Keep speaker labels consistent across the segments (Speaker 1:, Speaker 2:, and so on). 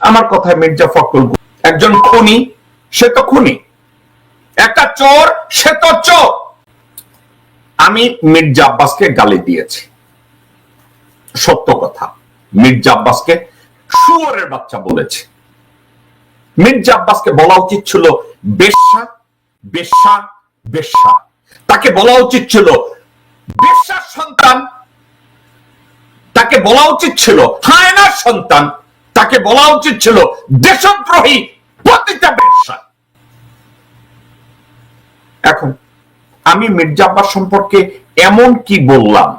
Speaker 1: আমার কথায় মির্জা ফখরুল একজন খুনি, সে তো খুনি, একটা চোর, সে তো চোর। আমি মির্জা আব্বাসকে গালি দিয়েছি, সত্য কথা। মির্জা আব্বাসকে শুয়োরের বাচ্চা বলেছে। মির্জা আব্বাসকে বলা উচিত ছিল বেশ্যা, বেশ্যা, বেশ্যা। তাকে বলা উচিত ছিল বেশ্যার সন্তান, তাকে বলা উচিত ছিল হায়নার সন্তান, তাকে বলা উচিত ছিল দেশদ্রোহী পতিতা বেশ্যা। এখন আমি মির্জা আব্বাস সম্পর্কে এমন কি বললাম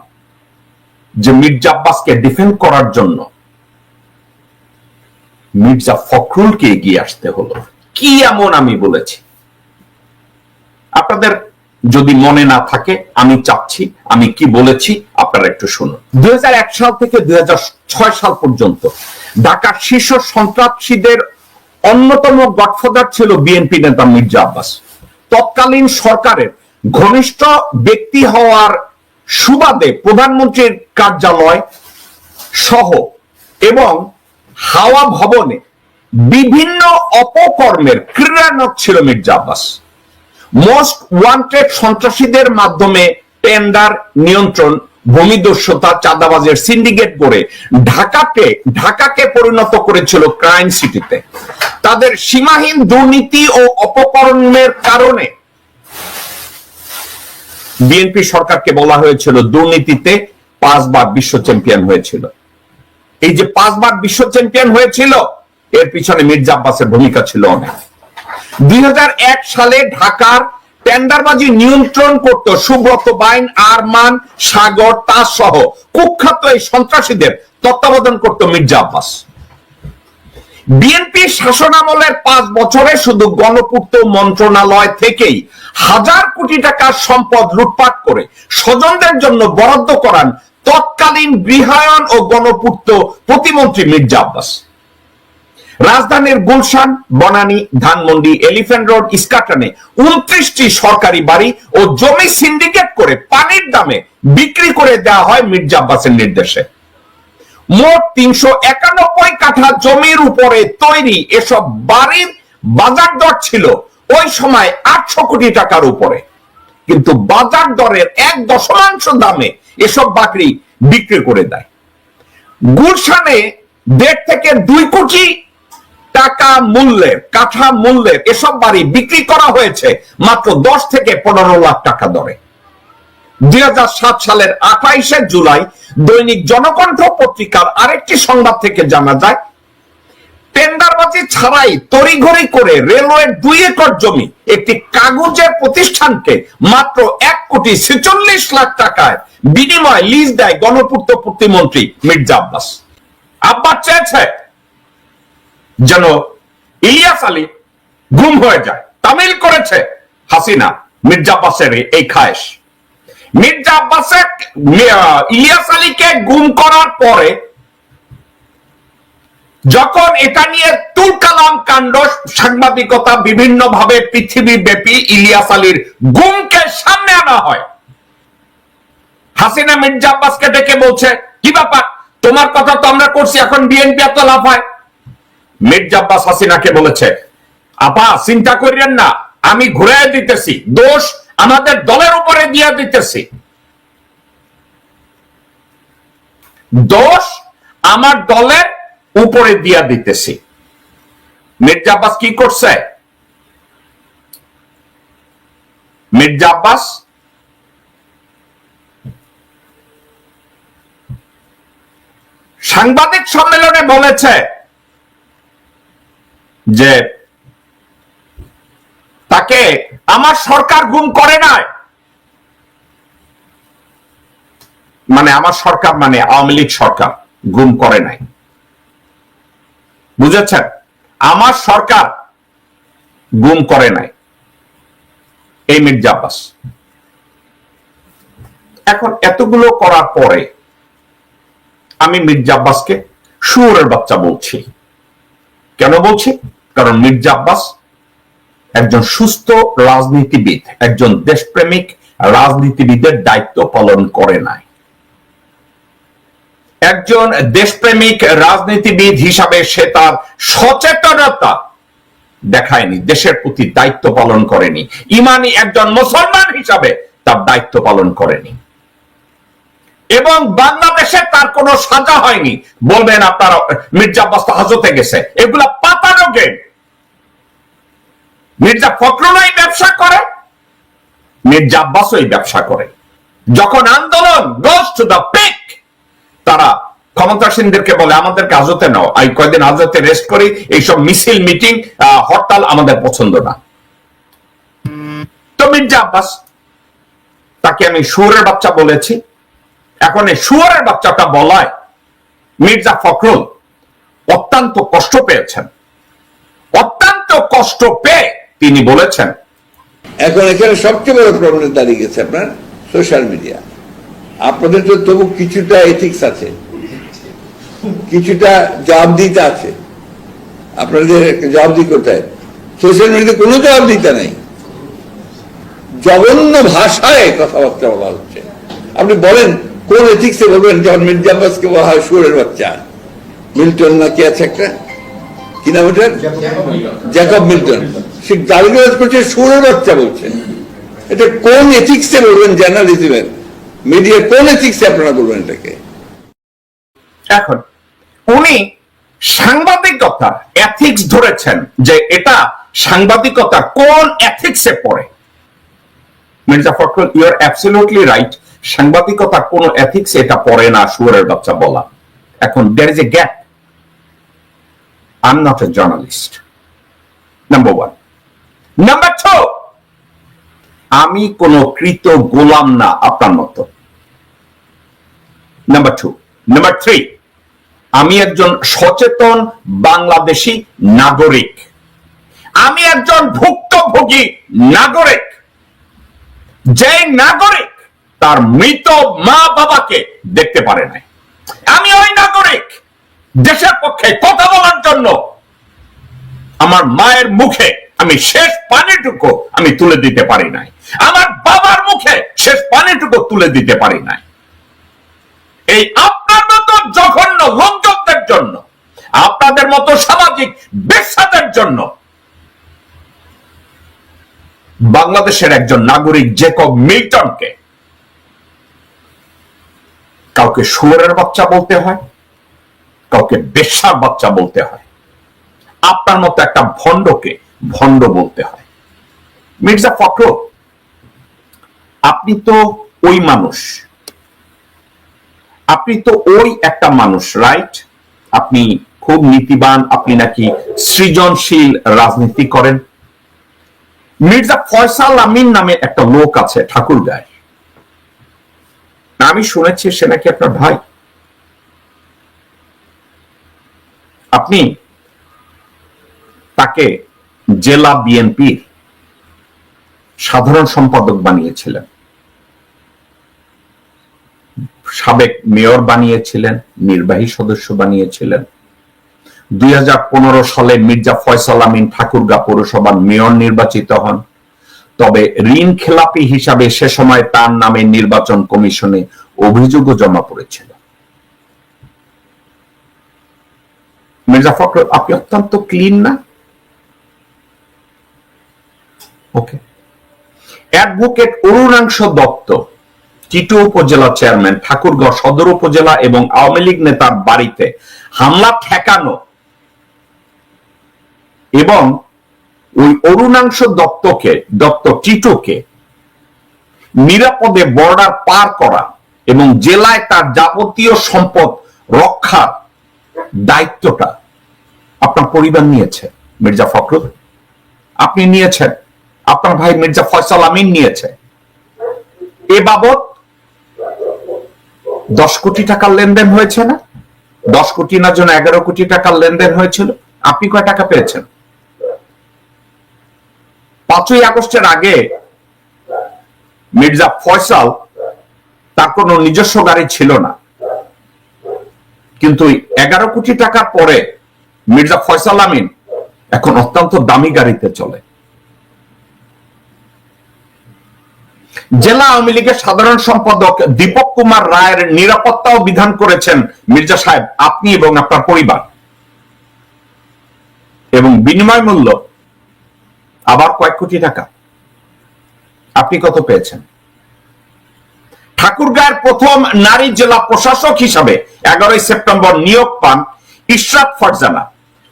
Speaker 1: যে মির্জা আব্বাসকে ডিফেন্ড করার জন্য মির্জা ফখরুলকে এগিয়ে আসতে হলো? কি এমন আমি বলেছি? আপনাদের যদি মনে না থাকে, আমি চাচ্ছি আমি কি বলেছি আপনারা একটু শুনুন। 2001 সাল থেকে 2006 সাল পর্যন্ত ঢাকার শীর্ষ সন্ত্রাসীদের অন্যতম গডফাদার ছিল বিএনপি নেতা মির্জা আব্বাস। তৎকালীন সরকারের ঘনিষ্ঠ ব্যক্তি হওয়ার সুবাদে প্রধানমন্ত্রীর কার্যালয় সহ এবং হাওয়া ভবনে বিভিন্ন অপকর্মের ক্রীড়ানক ছিল মির্জা আব্বাস। মোস্ট ওয়ান্টেড সন্ত্রাসীদের মাধ্যমে টেন্ডার নিয়ন্ত্রণ, ভূমিদস্যুতা, চাঁদাবাজের সিন্ডিকেট করে ঢাকাকে পরিণত করেছিল ক্রাইম সিটিতে। তাদের সীমাহীন দুর্নীতি ও অপকর্মের কারণে বিএনপি সরকারকে বলা হয়েছিল দুর্নীতিতে 5 বার বিশ্ব চ্যাম্পিয়ন হয়েছিল। এই যে 5 বার বিশ্ব চ্যাম্পিয়ন হয়েছিল, এর পিছনে মির্জা আব্বাসের ভূমিকা ছিল অনেক। 2001 সালে ঢাকার টেন্ডারবাজি নিয়ন্ত্রণ করত সুব্রত বাইন, আরমান, সাগর, তাজ সহ কুখ্যাত এই সন্ত্রাসীদের তত্ত্বাবধান করত মির্জা আব্বাস। বিএনপি শাসনামলের 5 বছরে শুধু গণপূর্ত মন্ত্রণালয় থেকেই 1000 কোটি টাকার সম্পদ লুটপাট করে স্বজনদের জন্য বরাদ্দ করান তৎকালীন গৃহায়ন ও গণপূর্ত প্রতিমন্ত্রী মির্জা আব্বাস। রাজধানীর গুলশান, বনানী, ধানমন্ডি, এলিফ্যান্ট রোড, ইস্কাটনে 29টি সরকারি বাড়ি ও জমি সিন্ডিকেট করে পানির দামে বিক্রি করে দেওয়া হয় মির্জা আব্বাসের নির্দেশে। মোট 391 কাঠা জমির উপরে তৈরি এসব বাড়ির বাজার দর ছিল ওই সময় 800 কোটি টাকার উপরে, কিন্তু বাজার দরের 1/10 দামে এসব বাড়ি বিক্রি করে দেয়। গুলশানে 1.5 থেকে 2 কোটি টাকা মূল্যের, কাঠা মূল্যের এসব বাড়ি বিক্রি করা হয়েছে মাত্র 10 থেকে 15 লাখ টাকা দরে। 2007 সালের 28 জুলাই দৈনিক জনকণ্ঠ পত্রিকার আরেকটি সংবাদ থেকে জানা যায়, টেন্ডারবাজি ছাড়াই তড়িঘড়ি করে রেলওয়ের 2 একর জমি একটি কাগজের প্রতিষ্ঠানকে মাত্র 1 কোটি 46 লাখ টাকায় বিনিময়ে লিজ দেয় গণপূর্ত প্রতিমন্ত্রী মির্জা আব্বাস। আব্বাস চেয়েছে যেন ইলিয়াস আলী গুম হয়ে যায়, তামিল করেছে হাসিনা মির্জা আব্বাসের এই খায়েশ। মির্জা আব্বাসের ইলিয়াস আলীকে গুম করার পরে যখন এটা নিয়ে তুলকালাম কাণ্ড, সাংবাদিকতা বিভিন্ন ভাবে পৃথিবী ব্যাপী ইলিয়াস আলীর গুমকে সামনে আনা হয়, হাসিনা মির্জা আব্বাসকে ডেকে বলছে, কি ব্যাপার, তোমার কথা তো আমরা করছি, এখন বিএনপি এত লাফায়। মির্জা আব্বাস হাসিনাকে বলেছে, আপা চিন্তা করিলেন না, আমি ঘুরে দিতেছি, দোষ আমাদের দলের উপরে দিয়ে দিতেছি, দোষ আমার দলের উপরে দিয়া দিতেছি। মির্জা আব্বাস কি করছে? মির্জা আব্বাস সাংবাদিক সম্মেলনে বলেছে যে তাকে আমার সরকার গুম করে নাই, মানে আমার সরকার মানে আওয়ামী লীগ সরকার গুম করে নাই, বুঝেছেন? আমার সরকার গুম করে নাই এই মির্জা আব্বাস। এখন এতগুলো করার পরে আমি মির্জা আব্বাসকে শুয়োরের বাচ্চা বলছি। কেন বলছি? কারণ মির্জা আব্বাস একজন সুস্থ রাজনীতিবিদ, একজন দেশপ্রেমিক রাজনীতিবিদের দায়িত্ব পালন করে নাই। একজন দেশপ্রেমিক রাজনীতিবিদ হিসাবে সে তার সচেতনতা দেখায়নি, দেশের প্রতি দায়িত্ব পালন করেনি, ইমানি একজন মুসলমান হিসাবে তার দায়িত্ব পালন করেনি। এবং বাংলাদেশে তার কোনো সাজা হয়নি। বলবেন আপনার মির্জা আব্বাস তো হাজতে গেছে, এগুলা পাতানো গেম। মির্জা ফখরুলই ব্যবসা করে, মির্জা আব্বাসই ব্যবসা করে। যখন আন্দোলন গোজ টু দ্য পিক, তারা ক্ষমতাসীনদেরকে বলে আমাদেরকে হাজতে নাও, এই কয়দিন হাজতে রেস্ট করি, এইসব মিছিল মিটিং হরতাল আমাদের পছন্দ না। তো মির্জা আব্বাস, তাকে আমি শুয়োরের বাচ্চা বলেছি, এখন এই শুয়োরের বাচ্চাটা বলায় মির্জা ফখরুল অত্যন্ত কষ্ট পেয়েছেন। অত্যন্ত কষ্ট পেয়ে তিনি বলেছেন,
Speaker 2: এখন এখানে সবচেয়ে বড় প্রবলেম দাঁড়িয়ে গেছে আপনার সোশ্যাল মিডিয়া। আপনাদের তো তবু কিছুটা এথিক্স আছে, কিছুটা জবাবদিহিতা আছে, আপনাদের জবাবদিহি করতে হয়। সোশ্যাল মিডিয়াতে কোনো জবাবদিহিতা নেই, জঘন্য ভাষায় কথাবার্তা বলা হচ্ছে। আপনি বলেন কোন এথিক্সে বলবেন যখন মির্জা আব্বাসকে বলা হয় শুয়োরের বাচ্চা? মিল্টন নাকি আছে একটা, কি নাম ওটার, জ্যাকব মিল্টন, সে গালিগালাজ করছে, শুয়োরের বাচ্চা বলছে। এটা কোন এথিক্সে বলবেন? জার্নালিজমের, মিডিয়ার কোন এথিক্সে আপনারা বলবেন এটাকে?
Speaker 1: এখন উনি সাংবাদিকতার এথিক্স ধরেছেন যে এটা সাংবাদিকতা কোন এথিক্সে পড়ে। Mirza Fakhrul, you are absolutely right, সাংবাদিকতা কোন এথিক্স এটা পড়ে না শুয়োরের বাচ্চা বলা। এখন there is a gap. I am not a journalist, number one. Number two, আমি কোন কৃত গোলাম না আপনার মতো। Number two. নাম্বার থ্রি, আমি একজন সচেতন বাংলাদেশী নাগরিক, আমি একজন ভুক্তভোগী নাগরিক, যে নাগরিক তার মৃত মা বাবাকে দেখতে পারে না। আমি ওই নাগরিক, দেশের পক্ষে কথা বলার জন্য আমার মায়ের মুখে আমি শেষ পানিটুকু আমি তুলে দিতে পারি নাই, আমার বাবার মুখে শেষ পানিটুকু তুলে দিতে পারি নাই। এই আপনার মতো জঘন্য লোকজনদের জন্য, আপনাদের মতো সামাজিক বেশ্যাদের জন্য বাংলাদেশের একজন নাগরিক জ্যাকব মিল্টনকে কাউকে শুয়োরের বাচ্চা বলতে হয়, কাউকে বেশ্যার বাচ্চা বলতে হয়, আপনার মতো একটা ভণ্ডকে ভণ্ড বলতে হয়। মির্জা ফখরুল, আপনি তো ওই মানুষ, আপনি তো ওই একটা মানুষ, রাইট? আপনি খুব নীতিবান, আপনি নাকি সৃজনশীল রাজনীতি করেন। মির্জা ফয়সাল আমিন নামে একটা লোক আছে ঠাকুরগাঁয়, আমি শুনেছি সে নাকি আপনার ভাই। আপনি তাকে জেলা বিএনপির সাধারণ সম্পাদক বানিয়েছিলেন, সাবেক মেয়র বানিয়েছিলেন, নির্বাহী সদস্য বানিয়েছিলেন। 2015 সালে মির্জা ফয়সাল আমিন ঠাকুরগাঁ পৌরসভার মেয়র নির্বাচিত হন। তবে ঋণ খেলাপি হিসাবে সে সময় তার নামে নির্বাচন কমিশনে অভিযোগও জমা পড়েছিল। মির্জা ফখরুল, আপনি অত্যন্ত ক্লিন না? ওকে। অ্যাডভোকেট অরুণাংশ দত্ত, টিটু উপজেলা চেয়ারম্যান, ঠাকুরগাঁও সদর উপজেলা এবং আওয়ামী লীগ নেতার বাড়িতে হামলা ঠেকানো এবং ওই অরুণাংশ দত্ত টিটুকে নিরাপদে বর্ডার পার করা এবং জেলায় তার যাবতীয় সম্পদ রক্ষার দায়িত্বটা আপনার পরিবার নিয়েছে। মির্জা ফখরুল, আপনি নিয়েছেন, আপনার ভাই মির্জা ফয়সাল আমিন নিয়েছে। এ বাবদ 10 কোটি টাকার লেনদেন হয়েছে না? 10 কোটি না যেন 11 কোটি টাকার লেনদেন হয়েছিল। আপনি কয় টাকা পেয়েছেন? 5ই আগস্টের আগে মির্জা ফয়সাল, তার কোনো নিজস্ব গাড়ি ছিল না, কিন্তু 11 কোটি টাকার পরে মির্জা ফয়সাল আমিন এখন অত্যন্ত দামি গাড়িতে চলে। জেলা আওয়ামী লীগের সাধারণ সম্পাদক দীপক কুমার রায়ের নিরাপত্তাও বিধান করেছেন মির্জা সাহেব আপনি এবং আপনার পরিবার, এবং বিনিময় মূল্য আবার কয়েক কোটি টাকা। আপনি কত পেয়েছেন? ঠাকুরগাঁয়ের প্রথম নারী জেলা প্রশাসক হিসাবে 11 সেপ্টেম্বর নিয়োগ পান ইশরাত ফারজানা।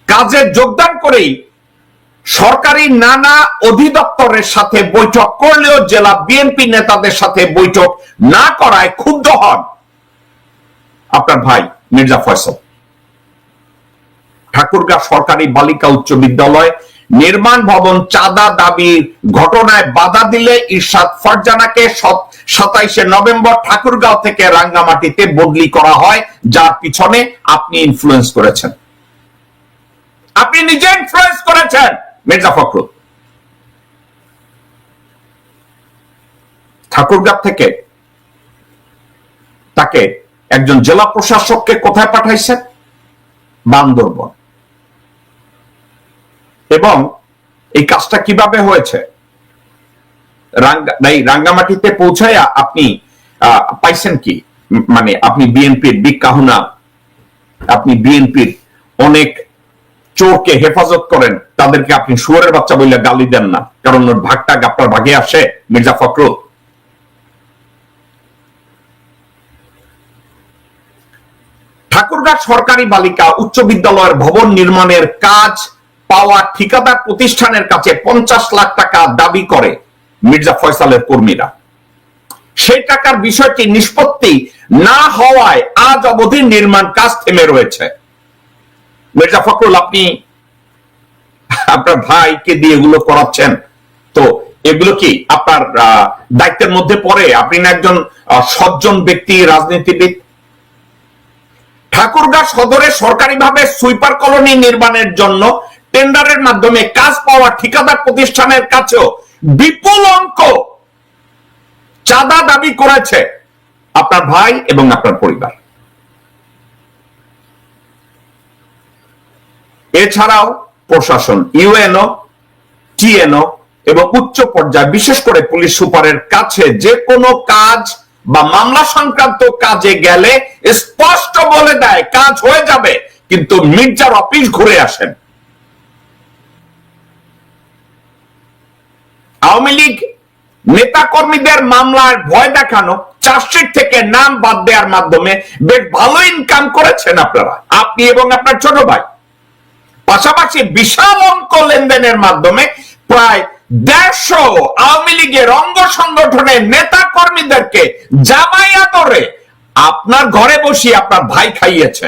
Speaker 1: কাজে যোগদান করেই সরকারি নানা অধিদপ্তরের সাথে বৈঠক করলেও জেলা বিএনপি নেতাদের সাথে বৈঠক না করায় ক্ষুব্ধ হন আপনার ভাই মির্জা ফয়সাল। ঠাকুরগাঁ সরকারি বালিকা উচ্চ বিদ্যালয় নির্মাণ ভবন চাঁদা দাবির ঘটনায় বাধা দিলে ইরশাদ ফারজানাকে 27 নভেম্বর ঠাকুরগাঁও থেকে রাঙ্গামাটিতে বদলি করা হয়, যার পিছনে আপনি ইনফ্লুয়েন্স করেছেন। আপনি নিজে ইনফ্লুয়েন্স করেছেন মির্জা ফখরুল। ঠাকুরগাঁও থেকে তাকে একজন জেলা প্রশাসককে কোথায় পাঠাইছেন? বান্দরবন। এবং এই কাজটা কিভাবে হয়েছে? রাঙ্গামাটিতে পৌঁছায় আপনি পাইছেন কি? মানে আপনি বিএনপির বিগ কাহুনা, আপনি বিএনপির অনেক চোরকে হেফাজত করেন, তাদেরকে আপনি শুয়োরের বাচ্চা বলে গালি দেন না, কারণ ওর ভাগটা আপনার ভাগে আসে মির্জা ফখরুল। ঠাকুরগাঁও সরকারি বালিকা উচ্চ বিদ্যালয়ের ভবন নির্মাণের কাজ পাওয়া ঠিকাদার প্রতিষ্ঠানের কাছে 50 লাখ টাকা দাবি করে মির্জা ফয়সালের কর্মীরা। সেই টাকার বিষয়টি নিষ্পত্তি না হওয়ায় আজ অবধি নির্মাণ কাজ থেমে রয়েছে। মির্জা ফখরুল, আপনি আপনার ভাইকে দিয়ে এগুলো করাচ্ছেন, তো এগুলো কি আপনার দায়িত্বের মধ্যে পড়ে? আপনি না একজন সজ্জন ব্যক্তি, রাজনীতিবিদ। ঠাকুরগাঁও সদরে সরকারিভাবে সুইপার কলোনি নির্মাণের জন্য টেন্ডারের মাধ্যমে কাজ পাওয়া ঠিকাদার প্রতিষ্ঠানের কাছেও বিপুল অঙ্ক চাঁদা দাবি করেছে আপনার ভাই এবং আপনার পরিবার। এছাড়াও প্রশাসন, ইউএনও, টিএনও এবং উচ্চ পর্যায়ে বিশেষ করে পুলিশ সুপারের কাছে যে কোনো কাজ বা মামলা সংক্রান্ত কাজে গেলে স্পষ্ট বলে দেয় কাজ হয়ে যাবে, কিন্তু মির্জার অফিস ঘুরে আসেন। আওয়ামী লীগ নেতা কর্মীদের মামলার ভয় দেখানো, চার্জশিট থেকে নাম বাদ দেওয়ার মাধ্যমে বেশ ভালো ইনকাম করেছেন আপনারা, আপনি এবং আপনার ছোট ভাই। পাশাপাশি বিশাল অঙ্ক লেনদেনের মাধ্যমে প্রায় 150 আওয়ামী লীগের অঙ্গ সংগঠনের নেতা কর্মীদেরকে জামাই আদরে আপনার ঘরে বসিয়ে আপনার ভাই খাইয়েছে।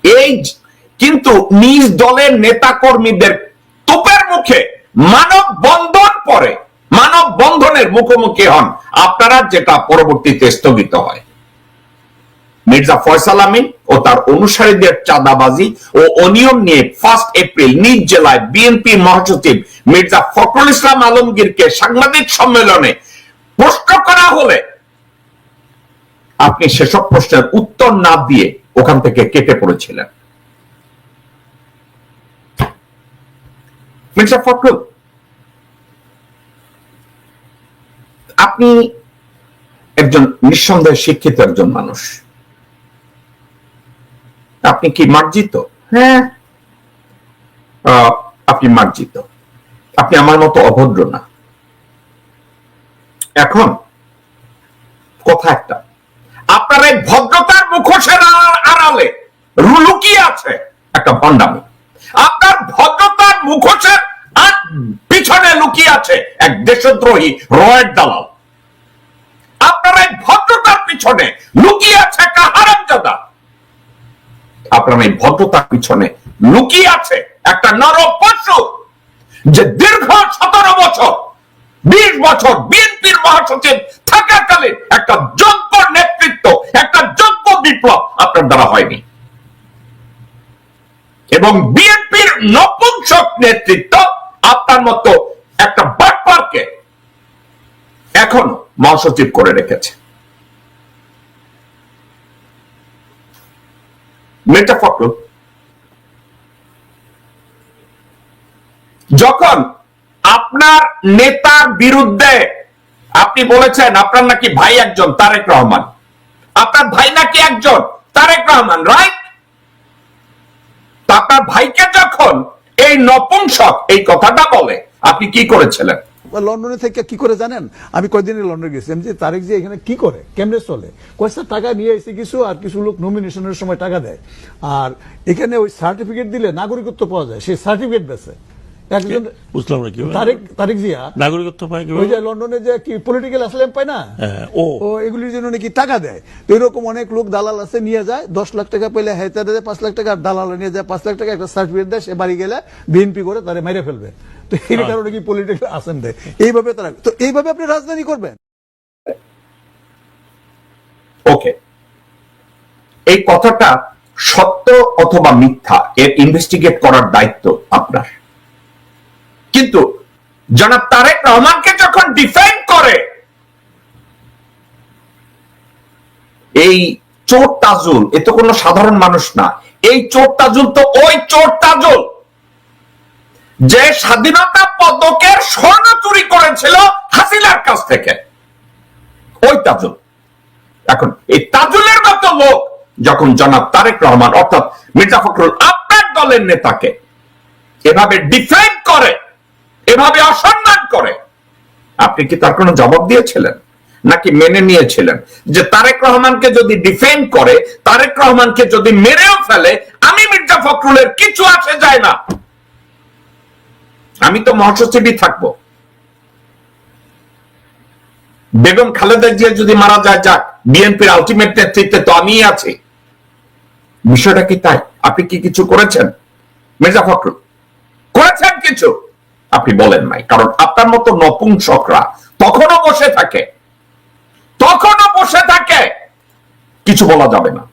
Speaker 1: এই কিন্তু নিজ দলের নেতা কর্মীদের তোপের মুখে মানববন্ধনের মুখোমুখি হন আপনারা, যেটা পরবর্তীতে স্থগিত হয়। মির্জা ফয়সাল আমিন ও তার অনুসারীদের চাঁদাবাজি ও অনিয়ম নিয়ে 1 এপ্রিল নিজ জেলায় বিএনপি মহাসচিব মির্জা ফখরুল ইসলাম আলমগীরকে সাংবাদিক সম্মেলনে প্রশ্ন করা হলে আপনি সেসব প্রশ্নের উত্তর না দিয়ে ওখান থেকে কেটে পড়েছিলেন। মির্জা ফখরুল, আপনি একজন নিঃসন্দেহে শিক্ষিত একজন মানুষ। আপনি কি মার্জিত? হ্যাঁ, আপনি মার্জিত। আপনি আমার মতো অভদ্র না। এখন কথা একটা, আপনার এই ভদ্রতার মুখোশের আড়ালে লুকিয়ে আছে একটা ভণ্ডামি। আপনার ভদ্রতার মুখোশের পিছনে লুকিয়ে আছে এক দেশদ্রোহী রয়ের দালাল। আপনার এই ভদ্রতার পিছনে লুকিয়ে আছে একটা হারামজাদা। আপনার এই ভদ্রতার পিছনে লুকিয়ে আছে একটা নরপশু, যে দীর্ঘ 17 বছর 20 বছর বিএনপির মহাসচিব থাকাকালীন একটা যোগ্য নেতৃত্ব, একটা যোগ্য বিপ্লব আপনার দ্বারা হয়নি, এবং বিএনপির নপুংসক নেতৃত্ব আপনার মতো একটা বাটপারকে এখন মহাসচিব করে রেখেছে। মির্জা ফখরুল, যখন আপনার নেতার বিরুদ্ধে আপনি বলেছেন আপনার নাকি ভাই একজন তারেক রহমান, আপনার ভাই নাকি একজন তারেক রহমান, রাইট? আপনার ভাইকে যখন এই নপুংসক এই কথাটা বলে আপনি কি করেছিলেন?
Speaker 3: লন্ডনে থেকে কি করে জানেন, আমি কয়দিনে লন্ডনে গেছিলাম, যে তারেক যে এখানে কি করে, কেমনে চলে, কয়েকটা টাকা নিয়ে এসে কিছু, আর কিছু লোক নমিনেশনের সময় টাকা দেয়, আর এখানে ওই সার্টিফিকেট দিলে নাগরিকত্ব পাওয়া যায়, সেই সার্টিফিকেট বেছে একজন।
Speaker 4: বুঝলাম না কি
Speaker 3: তারেক জিয়া
Speaker 4: নাগরিকত্ব পায়
Speaker 3: ওই যে লন্ডনে যে কি পলিটিক্যাল অ্যাসাইলাম পায় না, ও এগুলির জন্য নাকি টাকা দেয়। তো এরকম অনেক লোক দালাল আছে, নিয়ে যায় 10 লাখ টাকা পেলে হেতারে দেয় 5 লাখ টাকা, আর দালাল নিয়ে যায় 5 লাখ টাকা, একটা সার্টিফিকেট দেয়, সে বাড়ি গেলে বিএনপি করে তারে মেরে ফেলবে। তো এই কারণে কি পলিটিক্যাল আসেন দেয় এইভাবে তারা। তো এইভাবে আপনি রাজধানী করবেন?
Speaker 1: ওকে, এই কথাটা সত্য অথবা মিথ্যা এর ইনভেস্টিগেট করার দায়িত্ব আপনার, কিন্তু জনাব তারেক রহমানকে যখন ডিফেন্ড করে এই চোর তাজুল, এ তো কোনো সাধারণ মানুষ না, এই চোর তাজুল তো ওই চোর তাজুল যে স্বাধীনতা পদকের স্বর্ণ চুরি করেছিল হাসিনার কাছ থেকে, ওই তাজুল। এখন এই তাজুলের মতো লোক যখন জনাব তারেক রহমান অর্থাৎ মির্জা ফখরুল আপনার দলের নেতাকে এভাবে ডিফেন্ড করে, এভাবে অসম্মান করে, আপনি কি তার কোনো জবাব দিয়েছিলেন নাকি মেনে নিয়েছিলেন যে তারেক রহমানকে যদি ডিফেন্ড করে, তারেক রহমানকে যদি মেরেও ফেলে, আমি মির্জা ফখরুলের কিছু আসে যায় না, আমি তো মহাসচিবই থাকবো, বেগম খালেদা জিয়া যদি মারা যায় যাক, বিএনপির আলটিমেট নেতৃত্বে তো আমিই আছি। বিষয়টা কি তাই? আপনি কি কিছু করেছেন মির্জা ফখরুল? করেছেন কিছু? আপনি বলেন নাই, কারণ আপনার মতো নপুংসকরা তখনও বসে থাকে, কিছু বলা যাবে না।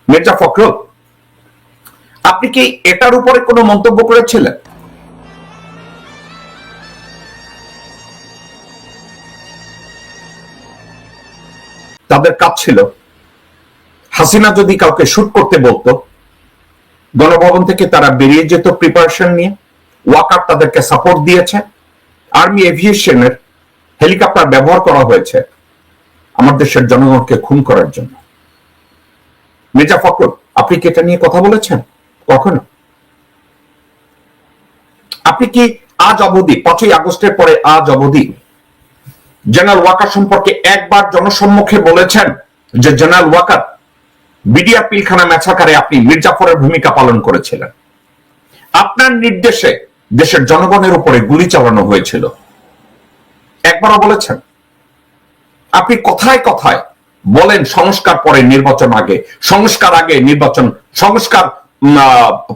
Speaker 1: মির্জা ফখরুল, আপনি কি এটার উপরে কোনো মন্তব্য করেছিলেন? তাদের কাজ ছিল হাসিনা যদি কাউকে শুট করতে বলতো, গণভবন থেকে তারা বেরিয়ে যেত প্রিপারেশন নিয়ে, ওয়াকার তাদেরকে সাপোর্ট দিয়েছে, আর্মি এভিয়েশনের হেলিকপ্টার ব্যবহার করা হয়েছে আমার দেশের জনগণকে খুন করার জন্য। মির্জা ফখরুল, আপনি কি এটা নিয়ে কথা বলেছেন কখনো? আপনি কি আজ অবধি, 5ই আগস্টের পরে আজ অবধি জেনারেল ওয়াকার সম্পর্কে একবার জনসম্মুখে বলেছেন যে জেনারেল ওয়াকার বিডিআর পিলখানা ম্যাসাকারে আপনি মির্জাফরের ভূমিকা পালন করেছিলেন, আপনার নির্দেশে দেশের জনগণের উপরে গুলি চালানো হয়েছিল, একবারও বলেছেন? আপনি কথায় কথায় বলেন সংস্কার পরে নির্বাচন আগে, সংস্কার আগে নির্বাচন, সংস্কার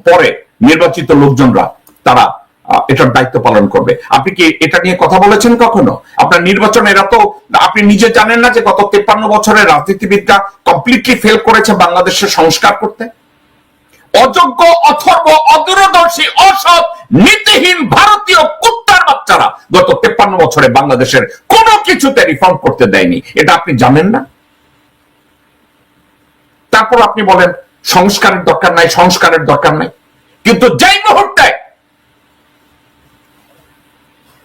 Speaker 1: পরে নির্বাচিত লোকজনরা তারা এটার দায়িত্ব পালন করবে। আপনি কি এটা নিয়ে কথা বলেছেন কখনো? আপনার নির্বাচন, এরা তো আপনি নিজে জানেন না যে গত 53 বছরের রাজনীতিবিদরা কমপ্লিটলি ফেল করেছে বাংলাদেশের সংস্কার করতে? অযোগ্য, অথর্ব, অদূরদর্শী, অসৎ, নীতিহীন ভারতীয় কুত্তার বাচ্চারা গত 53 বছরে বাংলাদেশের কোনো কিছুতে রিফর্ম করতে দেয়নি, এটা আপনি জানেন না? তারপর আপনি বলেন সংস্কারের দরকার নাই, সংস্কারের দরকার নাই, কিন্তু যেই মুহূর্তে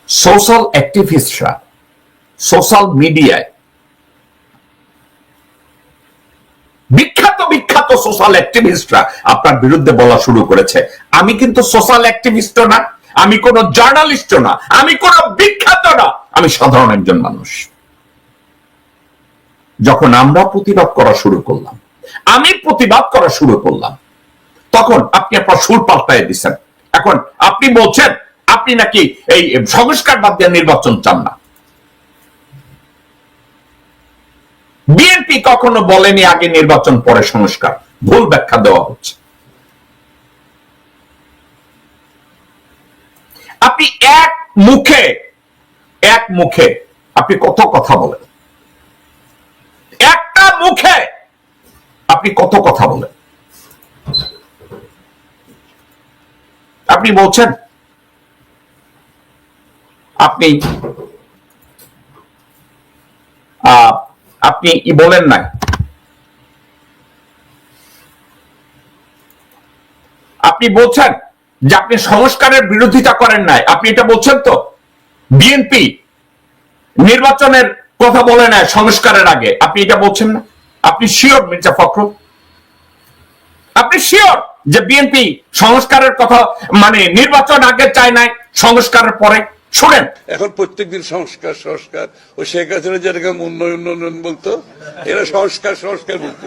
Speaker 1: সোশ্যাল অ্যাক্টিভিস্টরা সোশ্যাল মিডিয়ায় বিখ্যাত বিখ্যাত সোশ্যাল অ্যাক্টিভিস্টরা আপনার বিরুদ্ধে বলা শুরু করেছে, আমি কিন্তু সোশ্যাল অ্যাক্টিভিস্টও না, আমি কোন জার্নালিস্টও না, আমি কোন বিখ্যাত না, আমি সাধারণ একজন মানুষ। যখন আমরা প্রতিবাদ করা শুরু করলাম, আমি প্রতিবাদ করা শুরু করলাম, তখন আপনি আপনার সুর পাল্টায় দিচ্ছেন। এখন আপনি বলছেন আপনি নাকি এই সংস্কার বাদ দিয়ে নির্বাচন চান না। বিএনপি কখনো বলেনি আগে নির্বাচন পরে সংস্কার, ভুল ব্যাখ্যা দেওয়া হচ্ছে। আপনি এক মুখে আপনি কত কথা বলেন, একটা মুখে আপনি কত কথা বলেন। আপনি বলছেন আপনি বলেন নাই আপনি বলছেন যে আপনি সংস্কারের বিরোধিতা করেন নাই, আপনি এটা বলছেন তো? বিএনপি নির্বাচনের কথা বলে নাই সংস্কারের আগে, আপনি এটা বলছেন না? আপনি শিওর মির্জা ফখরুল? আপনি শিওর যে বিএনপি সংস্কারের কথা মানে নির্বাচন আগে চায় নাই, সংস্কারের পরে? শুনেন,
Speaker 2: এখন প্রত্যেকদিন সংস্কার সংস্কার, ও শেখ হাসিনা যেটাকে উন্নয়ন উন্নয়ন বলতো, এরা সংস্কার সংস্কার বলতো।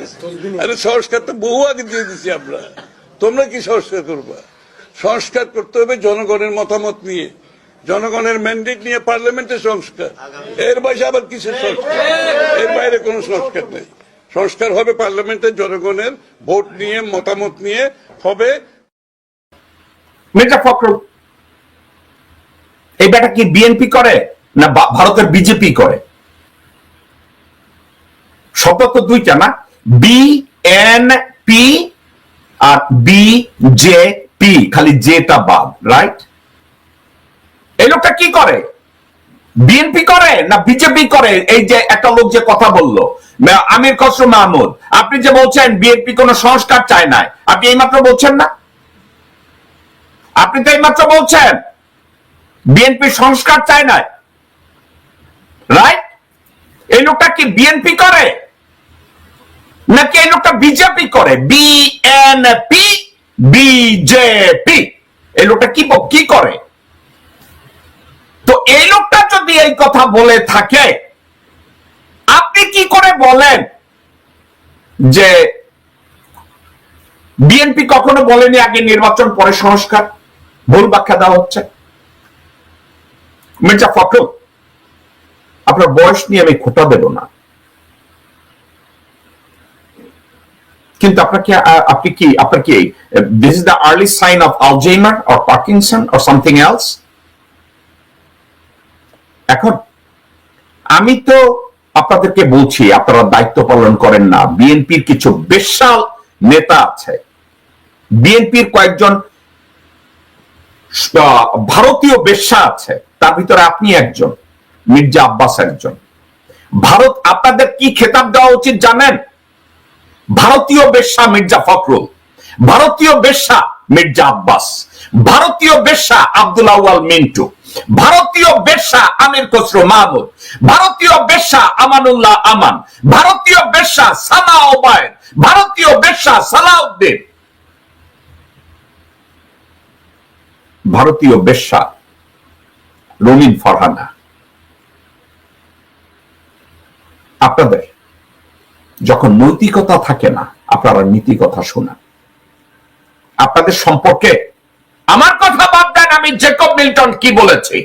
Speaker 2: আরে সংস্কার তো বহু আগে দিয়ে দিচ্ছি আমরা, তোমরা কি সংস্কার করবা? সংস্কার করতে হবে জনগণের মতামত নিয়ে, জনগণের ম্যান্ডেট নিয়ে পার্লামেন্টের সংস্কার। এর বাইরে আবার কিসের সংস্কার? এর বাইরে কোনো সংস্কার নেই। সংস্কার হবে পার্লামেন্টের জনগণের ভোট নিয়ে, মতামত নিয়ে হবে।
Speaker 1: মির্জা ফখরুল, এই ব্যাটা কি বিএনপি করে না ভারতের বিজেপি করে? শব্দ তো দুইটা না, বিএনপি আর বিজেপি, খালি জেটা বাদ, রাইট? এই লোকটা কি করে? বিএনপি করে না বিজেপি করে? এই যে একটা লোক যে কথা বললো আমির খসরু মাহমুদ, আপনি যে বলছেন বিএনপি কোন সংস্কার চায় না, আপনি এইমাত্র বলছেন না? আপনি তো এইমাত্র বলছেন বিএনপি সংস্কার চায় না, রাইট? এই লোকটা কি বিএনপি করে নাকি এই লোকটা বিজেপি করে? বিএনপি বিজেপি, এই লোকটা কি করে? তো এই লোকটা যদি এই কথা বলে থাকে, আপনি কি করে বলেন যে বিএনপি কখনো বলেনি আগে নির্বাচন পরে সংস্কার? ভুল ব্যাখ্যা দেওয়া হচ্ছে। মির্জা ফখরুল, আপনার বয়স নিয়ে আমি খোটা দেব না, কিন্তু আপনার কি this is the early sign of Alzheimer or Parkinson or something else? এখন আমি তো আপনাদেরকে বলছি, আপনারা দায়িত্ব পালন করেন না। বিএনপির কিছু বেশ্যাল নেতা আছে, বিএনপির কয়েকজন ভারতীয় বেশ্যা আছে, তার ভিতরে আপনি একজন, মির্জা আব্বাস একজন। ভারত আপনাদের কি খেতাব দেওয়া উচিত জানেন? ভারতীয় বেশ্যা মির্জা ফখরুল, ভারতীয় বেশ্যা মির্জা আব্বাস, ভারতীয় বেশ্যা আব্দুল আউয়াল মিন্টু, ভারতীয় বেশ্যা আমির খসরু মাহমুদ, ভারতীয় বেশ্যা আমানুল্লাহ আমান, ভারতীয় বেশ্যা সানা ওবায়েদ, ভারতীয় বেশ্যা সালাউদ্দিন, ভারতীয় বেশ্যা রমিন ফারহানা। আপনাদের যখন নৈতিকতা থাকে না, আপনারা নীতি কথা শোনান। আপনাদের সম্পর্কে আমার কথা বাদ দেন, আমি জেকব মিল্টন কি বলেছি